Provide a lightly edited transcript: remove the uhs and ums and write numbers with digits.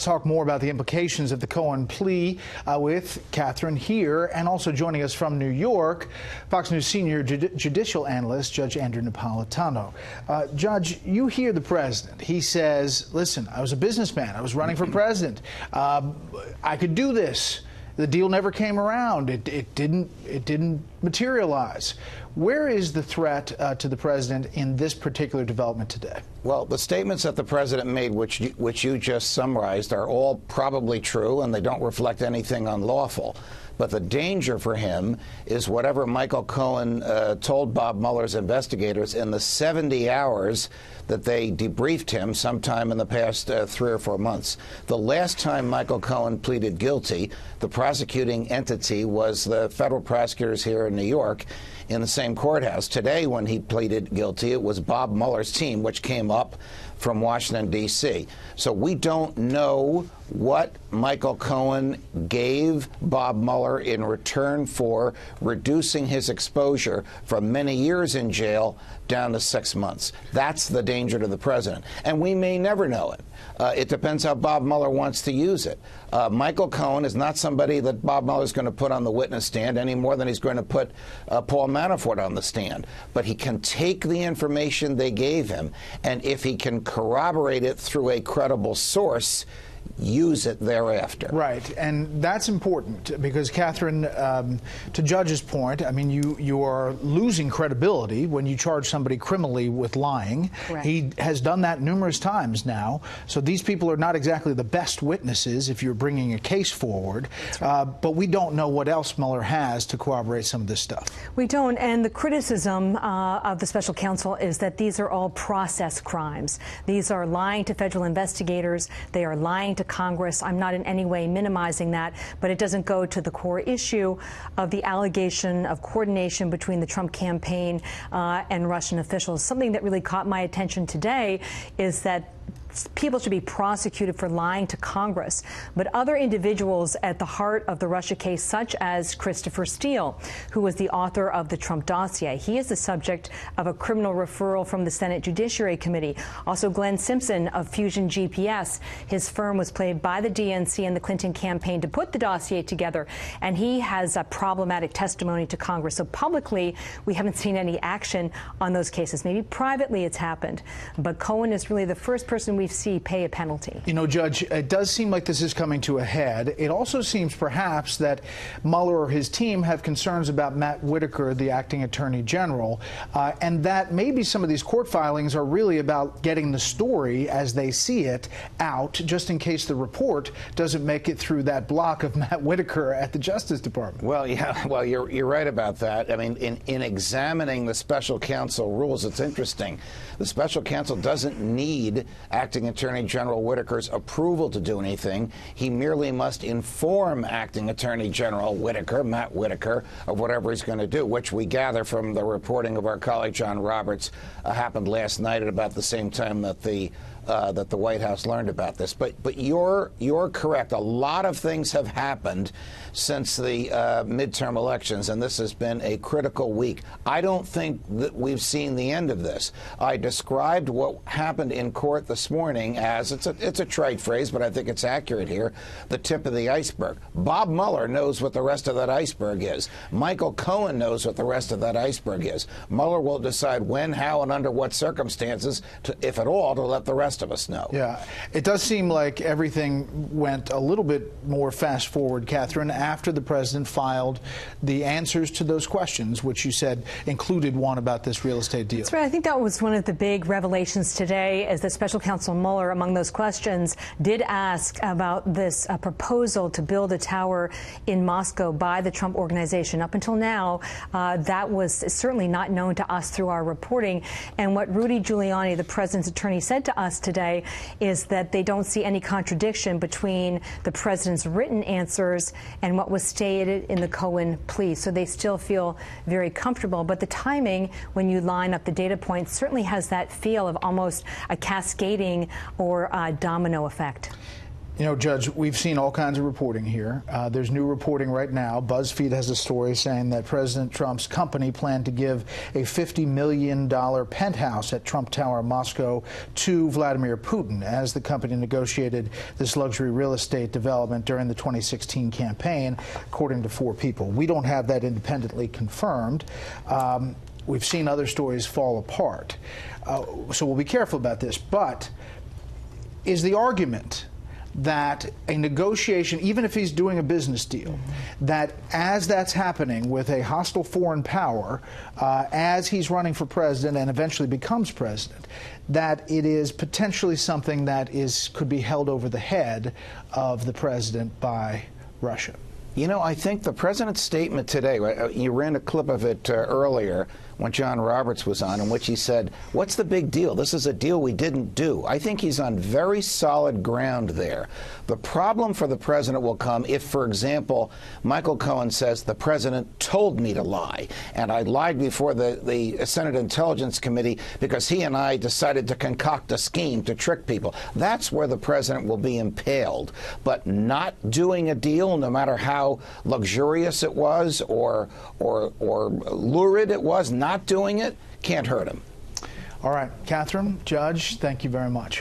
Talk more about the implications of the Cohen plea with Catherine here, and also joining us from New York, Fox News senior judicial analyst Judge Andrew Napolitano. Judge, you hear the president. He says, listen, I was a businessman. I was running for president. I could do this. The deal never came around. It didn't materialize. Where is the threat to the president in this particular development today? Well, the statements that the president made, which you just summarized, are all probably true, and they don't reflect anything unlawful. But the danger for him is whatever Michael Cohen told Bob Mueller's investigators in the 70 hours that they debriefed him sometime in the past 3 or 4 months. The last time Michael Cohen pleaded guilty, the prosecuting entity was the federal prosecutors here in New York in the same courthouse. Today, when he pleaded guilty, it was Bob Mueller's team, which came up from Washington, D.C. So we don't know what Michael Cohen gave Bob Mueller in return for reducing his exposure from many years in jail down to 6 months. That's the danger to the president. And we may never know it. It depends how Bob Mueller wants to use it. Michael Cohen is not somebody that Bob Mueller is going to put on the witness stand any more than he's going to put Paul Manafort on the stand. But he can take the information they gave him, and if he can corroborate it through a credible source, use it thereafter. Right, and that's important because, Catherine, to Judge's point, I mean, you are losing credibility when you charge somebody criminally with lying. Correct. He has done that numerous times now, so these people are not exactly the best witnesses if you're bringing a case forward. Right. But we don't know what else Mueller has to corroborate some of this stuff. We don't, and the criticism of the special counsel is that these are all process crimes. These are lying to federal investigators. They are lying to Congress. I'm not in any way minimizing that, but it doesn't go to the core issue of the allegation of coordination between the Trump campaign and Russian officials. Something that really caught my attention today is that people should be prosecuted for lying to Congress, but other individuals at the heart of the Russia case, such as Christopher Steele, who was the author of the Trump dossier. He is the subject of a criminal referral from the Senate Judiciary Committee. Also, Glenn Simpson of Fusion GPS. His firm was played by the DNC and the Clinton campaign to put the dossier together, and he has a problematic testimony to Congress. So publicly, we haven't seen any action on those cases. Maybe privately it's happened, but Cohen is really the first person we see pay a penalty. You know, Judge, it does seem like this is coming to a head. It also seems perhaps that Mueller or his team have concerns about Matt Whitaker, the acting attorney general, and that maybe some of these court filings are really about getting the story as they see it out, just in case the report doesn't make it through that block of Matt Whitaker at the Justice Department. Well, yeah, well, you're right about that. I mean, in examining the special counsel rules, it's interesting. The special counsel doesn't need Acting Attorney General Whitaker's approval to do anything. He merely must inform Acting Attorney General Whitaker, Matt Whitaker, of whatever he's going to do, which we gather from the reporting of our colleague John Roberts happened last night at about the same time that the White House learned about this. But you're correct. A lot of things have happened since the midterm elections, and this has been a critical week. I don't think that we've seen the end of this. I described what happened in court this morning as, it's a trite phrase, but I think it's accurate here, the tip of the iceberg. Bob Mueller knows what the rest of that iceberg is. Michael Cohen knows what the rest of that iceberg is. Mueller will decide when, how, and under what circumstances, if at all, to let the rest of us know. Yeah, it does seem like everything went a little bit more fast forward, Catherine, after the president filed the answers to those questions, which you said included one about this real estate deal. That's right. I think that was one of the big revelations today, is that Special Counsel Mueller, among those questions, did ask about this proposal to build a tower in Moscow by the Trump organization. Up until now, that was certainly not known to us through our reporting. And what Rudy Giuliani, the president's attorney, said to us today is that they don't see any contradiction between the president's written answers and what was stated in the Cohen plea. So they still feel very comfortable. But the timing, when you line up the data points, certainly has that feel of almost a cascading or a domino effect. You know, Judge, we've seen all kinds of reporting here. There's new reporting right now. BuzzFeed has a story saying that President Trump's company planned to give a $50 million penthouse at Trump Tower, Moscow, to Vladimir Putin as the company negotiated this luxury real estate development during the 2016 campaign, according to 4 people. We don't have that independently confirmed. We've seen other stories fall apart. So we'll be careful about this. But is the argument that a negotiation, even if he's doing a business deal, that as that's happening with a hostile foreign power, as he's running for president and eventually becomes president, that it is potentially something that could be held over the head of the president by Russia? You know, I think the president's statement today, you ran a clip of it earlier when John Roberts was on, in which he said, what's the big deal? This is a deal we didn't do. I think he's on very solid ground there. The problem for the president will come if, for example, Michael Cohen says the president told me to lie, and I lied before the Senate Intelligence Committee because he and I decided to concoct a scheme to trick people. That's where the president will be impaled. But not doing a deal, no matter how luxurious it was or lurid it was, not doing it can't hurt him. All right, Catherine, Judge, thank you very much.